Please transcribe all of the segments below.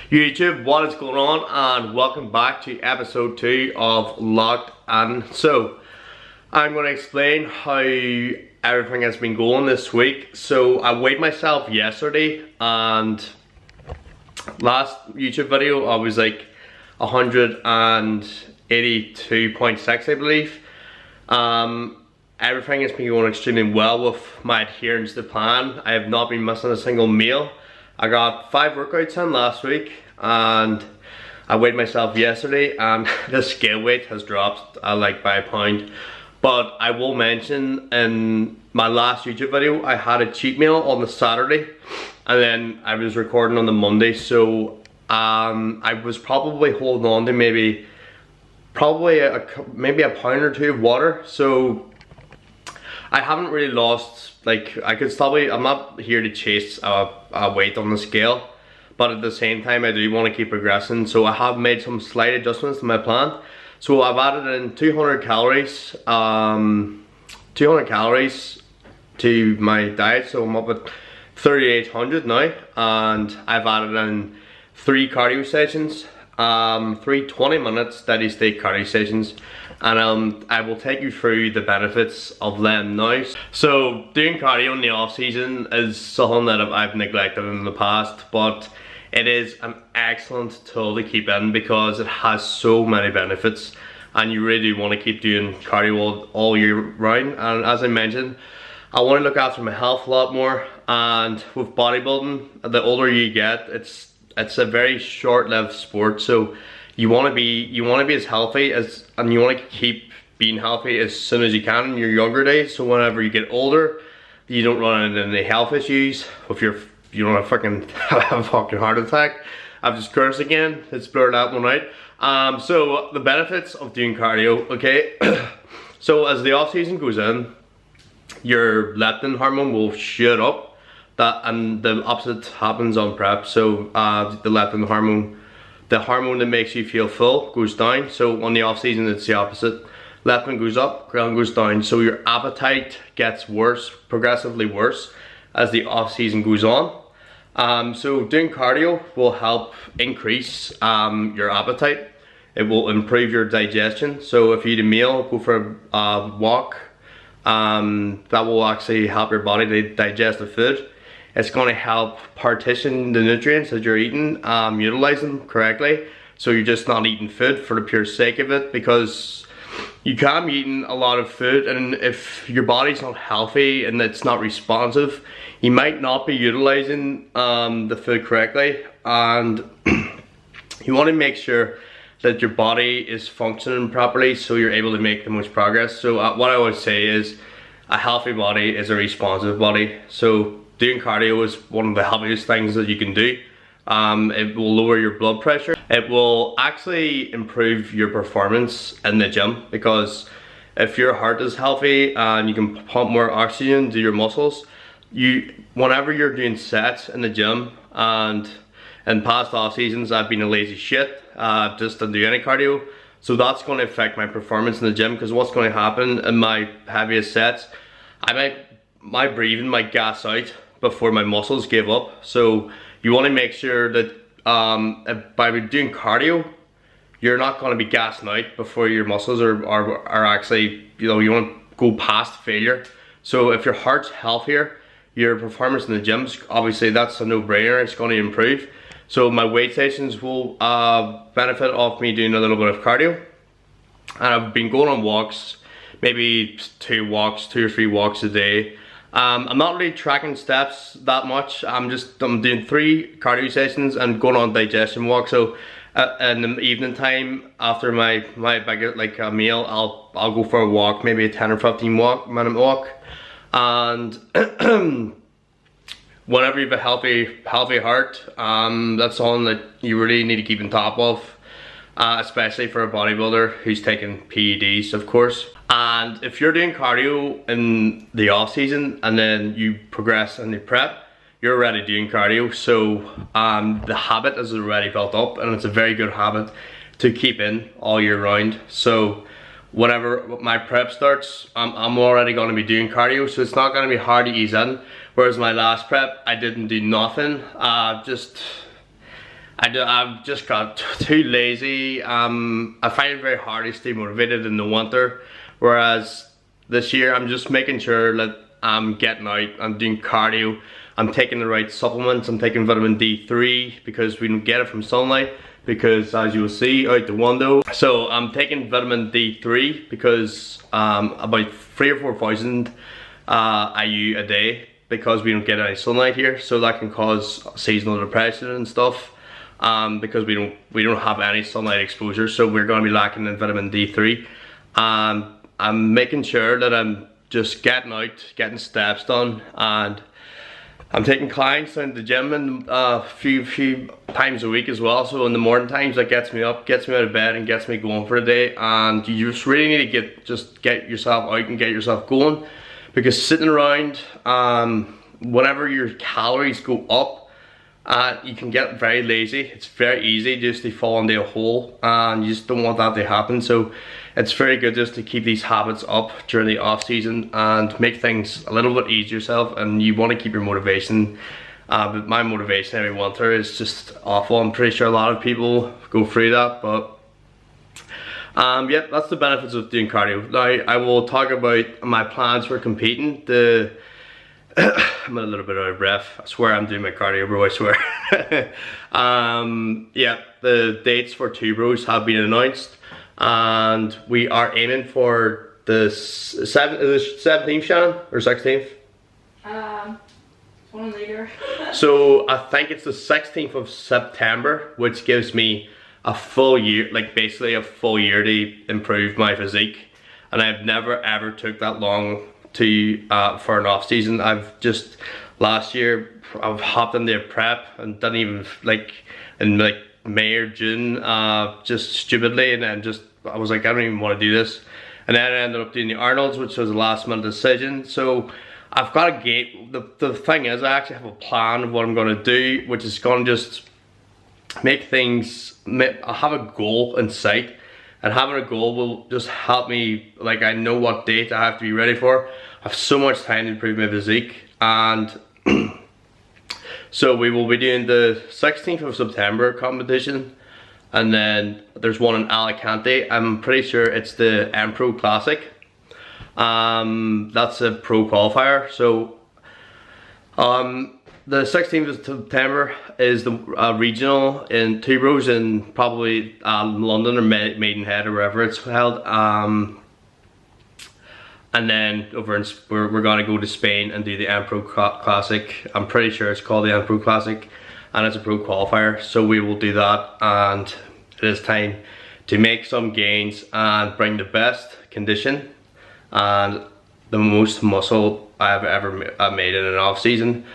YouTube, what is going on, and welcome back to episode 2 of Locked In. So I'm going to explain how everything has been going this week. So I weighed myself yesterday, and last YouTube video I was like 182.6, I believe. Everything has been going extremely well with my adherence to plan. I have not been missing a single meal. I got 5 workouts in last week, and I weighed myself yesterday, and the scale weight has dropped like by a pound. But I will mention, in my last YouTube video I had a cheat meal on the Saturday, and then I was recording on the Monday, so I was probably holding on to maybe a pound or 2 of water. So I haven't really lost, like, I'm not here to chase a weight on the scale, but at the same time I do want to keep progressing. So I have made some slight adjustments to my plan. So I've added in 200 calories to my diet, so I'm up at 3,800 now, and I've added in 3 cardio sessions, 3 20-minute steady state cardio sessions, and I will take you through the benefits of them now. So doing cardio in the off season is something that I've neglected in the past, but it is an excellent tool to keep in because it has so many benefits, and you really do want to keep doing cardio all year round. And as I mentioned, I want to look after my health a lot more, and with bodybuilding, the older you get, it's a very short-lived sport, so you want to be as healthy and you want to keep being healthy as soon as you can in your younger days, so whenever you get older you don't run into any health issues with you don't have a fucking heart attack. I've just cursed again, let's blur that one out. So the benefits of doing cardio, okay? So as the off season goes in, your leptin hormone will shoot up, and the opposite happens on prep. So the leptin hormone, the hormone that makes you feel full, goes down. So on the off season it's the opposite. Leptin goes up, ghrelin goes down. So your appetite gets worse, progressively worse, as the off season goes on. So doing cardio will help increase your appetite. It will improve your digestion. So if you eat a meal, go for a walk, that will actually help your body to digest the food. It's going to help partition the nutrients that you're eating, utilize them correctly. So you're just not eating food for the pure sake of it, because you can be eating a lot of food, and if your body's not healthy and it's not responsive, you might not be utilizing the food correctly, and you want to make sure that your body is functioning properly so you're able to make the most progress. So what I always say is, a healthy body is a responsive body. So doing cardio is one of the healthiest things that you can do. It will lower your blood pressure. It will actually improve your performance in the gym, because if your heart is healthy and you can pump more oxygen to your muscles, whenever you're doing sets in the gym, and in past off seasons I've been a lazy shit, just to do any cardio, so that's going to affect my performance in the gym, because what's going to happen in my heaviest sets, my breathing might gas out before my muscles give up. So you want to make sure that by doing cardio, you're not going to be gassing out before your muscles are actually, you want to go past failure. So if your heart's healthier, your performance in the gym's, obviously that's a no-brainer, it's going to improve. So my weight sessions will benefit off me doing a little bit of cardio, and I've been going on walks, maybe 2 or 3 walks a day. I'm not really tracking steps that much. I'm doing 3 cardio sessions and going on digestion walk. So in the evening time after my like a meal, I'll go for a walk, maybe a 10 or 15 minute walk. And whenever you have a healthy heart, that's something that you really need to keep on top of, especially for a bodybuilder who's taking PEDs, of course. And if you're doing cardio in the off season and then you progress in the prep, you're already doing cardio. So the habit is already built up, and it's a very good habit to keep in all year round. So whenever my prep starts, I'm already going to be doing cardio, so it's not going to be hard to ease in. Whereas my last prep, I didn't do nothing. I've just got too lazy. I find it very hard to stay motivated in the winter, whereas this year I'm just making sure that I'm getting out, I'm doing cardio, I'm taking the right supplements, I'm taking vitamin D3 because we don't get it from sunlight, because as you will see out the window. So I'm taking vitamin D3 because about 3,000 or 4,000 IU a day, because we don't get any sunlight here, so that can cause seasonal depression and stuff, because we don't have any sunlight exposure, so we're going to be lacking in vitamin D3. I'm making sure that I'm just getting out, getting steps done, and I'm taking clients down to the gym a few times a week as well. So in the morning times, that gets me up, gets me out of bed, and gets me going for the day. And you just really need to get yourself out and get yourself going, because sitting around, whenever your calories go up, you can get very lazy. It's very easy just to fall into a hole, and you just don't want that to happen. So it's very good just to keep these habits up during the off season and make things a little bit easier yourself, and you want to keep your motivation. But my motivation every winter is just awful. I'm pretty sure a lot of people go through that, but yeah, that's the benefits of doing cardio. Now I will talk about my plans for competing. I'm a little bit out of breath. I swear I'm doing my cardio, bro, I swear. Yeah, the dates for 2 bros have been announced, and we are aiming for the 17th, Shannon, or 16th? One later. So I think it's the 16th of September, which gives me a full year, like basically a full year to improve my physique. And I've never ever took that long to for an off season. Last year I've hopped into a prep and didn't even in May or June, just stupidly, and then I was like, I don't even want to do this. And then I ended up doing the Arnold's, which was a last minute decision. So I've got a game. The thing is, I actually have a plan of what I'm going to do, which is going to just make things, I have a goal in sight, and having a goal will just help me, like I know what date I have to be ready for. I have so much time to improve my physique, and so we will be doing the 16th of September competition, and then there's one in Alicante. I'm pretty sure it's the Pro Classic. That's a pro qualifier. So the 16th of September is the regional in 2 bros in probably London or Maidenhead or wherever it's held. And then we're going to go to Spain and do the Pro Classic. I'm pretty sure it's called the Pro Classic, and it's a pro qualifier. So we will do that, and it is time to make some gains and bring the best condition and the most muscle I've ever made in an off season.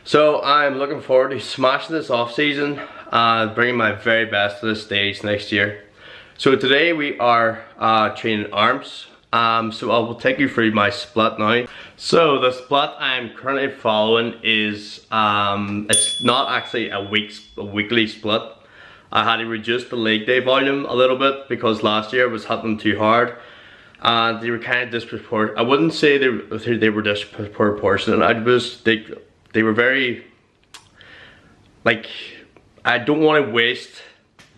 So I'm looking forward to smashing this off season and bringing my very best to the stage next year. So today we are training arms. So I will take you through my split now. So the split I'm currently following is it's not actually a weekly split. I had to reduce the leg day volume a little bit because last year I was hitting them too hard, and they were kind of disproportionate. I wouldn't say they were disproportionate. They were very, like, I don't want to waste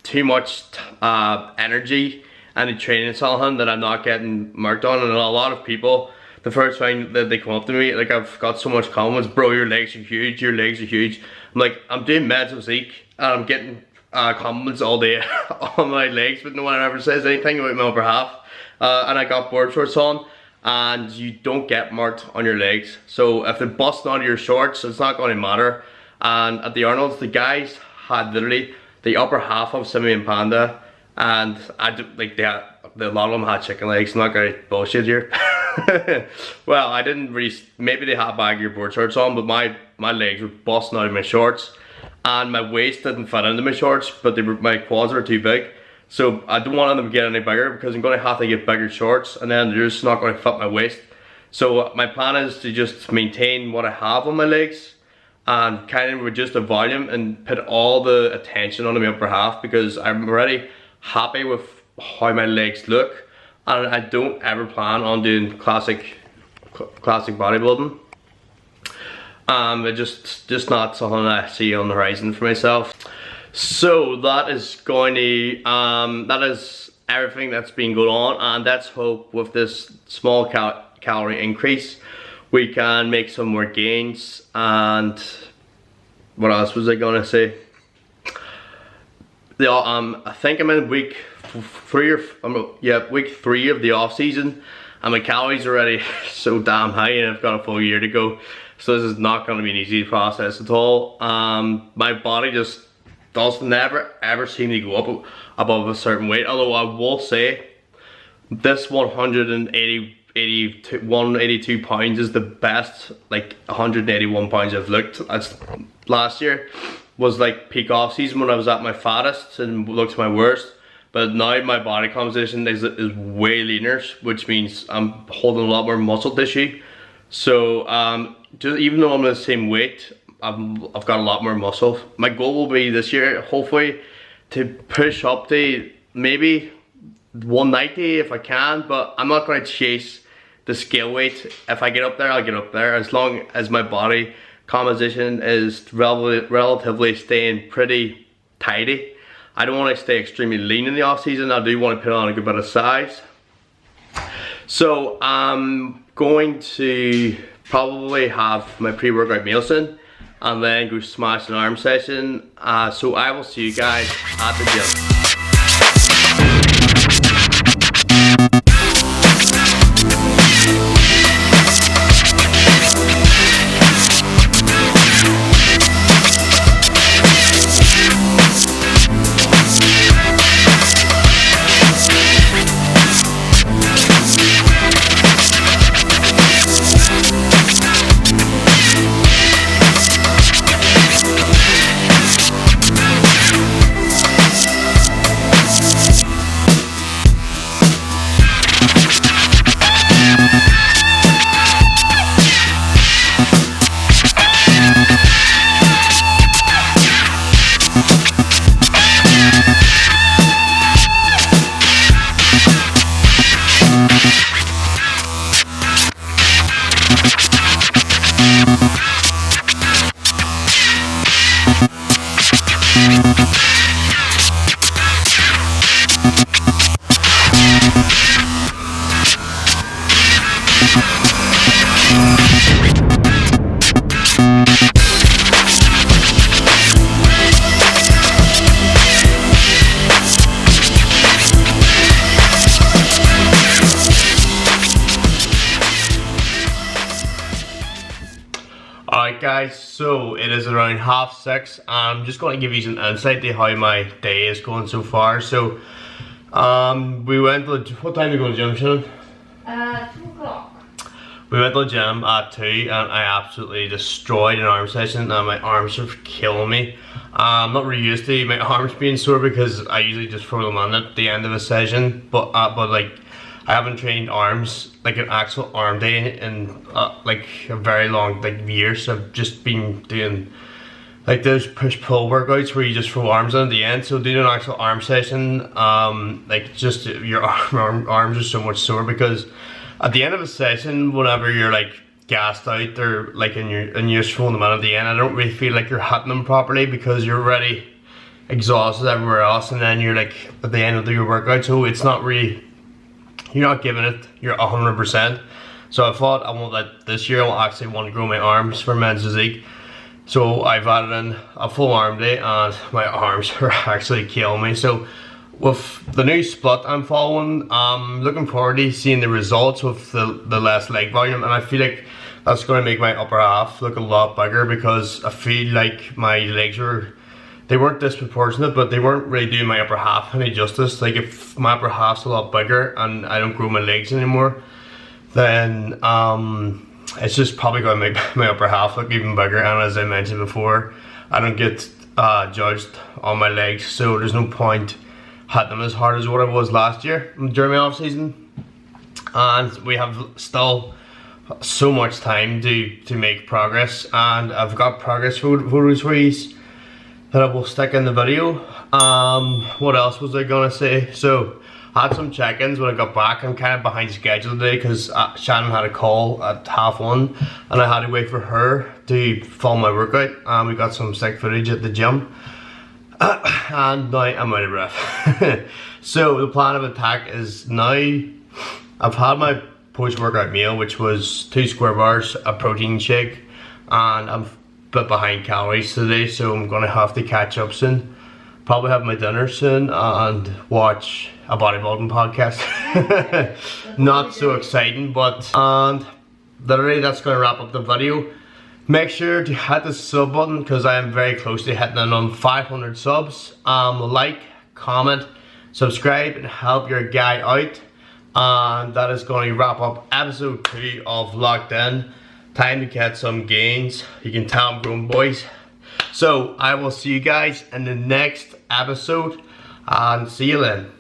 too much energy and training something that I'm not getting marked on. And a lot of people, the first thing that they come up to me, like, I've got so much comments, bro, your legs are huge, your legs are huge. I'm like, I'm doing meds physique and I'm getting compliments all day on my legs, but no one ever says anything about my upper half. And I got board shorts on, and you don't get marked on your legs. So if they're busting out of your shorts, it's not going to matter. And at the Arnold's, the guys had literally the upper half of Simi and Panda, and a lot of them had chicken legs. I'm not going to bullshit here. Well, I didn't really, maybe they had baggier board shorts on, but my legs were busting out of my shorts, and my waist didn't fit into my shorts, but my quads are too big. So I don't want them to get any bigger, because I'm going to have to get bigger shorts, and then they're just not going to fit my waist. So my plan is to just maintain what I have on my legs and kind of reduce the volume and put all the attention on my upper half, because I'm already happy with how my legs look, and I don't ever plan on doing classic bodybuilding. It's just not something I see on the horizon for myself. So that is going to that is everything that's been going on, and let's hope with this small calorie increase we can make some more gains. And what else was I gonna say? I think I'm in week 3 week 3 of the off season, and my calories are already so damn high, and I've got a full year to go. So this is not going to be an easy process at all. My body just does never ever seem to go up above a certain weight. Although I will say this 182 pounds is the best, like 181 pounds I've looked. Last year was like peak off season when I was at my fattest and looked my worst. But now my body composition is way leaner, which means I'm holding a lot more muscle tissue. So just even though I'm the same weight, I've got a lot more muscle. My goal will be this year, hopefully, to push up to maybe 190 if I can, but I'm not going to chase the scale weight. If I get up there, I'll get up there, as long as my body composition is relatively staying pretty tidy. I don't want to stay extremely lean in the off season. I do want to put on a good bit of size. So I'm going to probably have my pre-workout meal soon, and then go smash an arm session. So I will see you guys at the gym. Alright guys, so it is around 6:30. I'm just going to give you some insight to how my day is going so far. So we went to what time did we go to the gym, Shannon? 2 o'clock. We went to the gym at 2 and I absolutely destroyed an arm session, and my arms are killing me. I'm not really used to my arms being sore because I usually just throw them on at the end of a session, but like I haven't trained arms, like an actual arm day, in like a very long year. So I've just been doing like those push-pull workouts where you just throw arms on at the end. So doing an actual arm session, like just your arms are so much sore, because at the end of a session, whenever you're like gassed out, or like and you're just throwing them on at the end, I don't really feel like you're hitting them properly because you're already exhausted everywhere else, and then you're like at the end of your workout, so it's not really, you're not giving it your 100%. So I thought this year I actually want to grow my arms for men's physique. So I've added in a full arm day, and my arms are actually killing me. So with the new split I'm following, I'm looking forward to seeing the results with the less leg volume, and I feel like that's going to make my upper half look a lot bigger, because I feel like my legs weren't disproportionate, but they weren't really doing my upper half any justice. Like if my upper half's a lot bigger and I don't grow my legs anymore, then it's just probably going to make my upper half look even bigger. And as I mentioned before, I don't get judged on my legs, so there's no point hitting them as hard as what I was last year during my off season. And we have still so much time to make progress, and I've got progress photos for you that I will stick in the video. What else was I gonna say? So I had some check-ins when I got back. I'm kind of behind schedule today because Shannon had a call at 1:30 and I had to wait for her to film my workout. We got some sick footage at the gym. And now I'm out of breath. So the plan of attack is now I've had my post-workout meal, which was 2 square bars, a protein shake, and I'm a bit behind calories today, so I'm gonna have to catch up soon. Probably have my dinner soon and watch a bodybuilding podcast. Not so exciting, but and literally that's gonna wrap up the video. Make sure to hit the sub button because I am very close to hitting in on 500 subs. Like, comment, subscribe, and help your guy out. And that is going to wrap up episode 2 of Locked In. Time to get some gains. You can tell I'm grown, boys. So I will see you guys in the next episode, and see you then.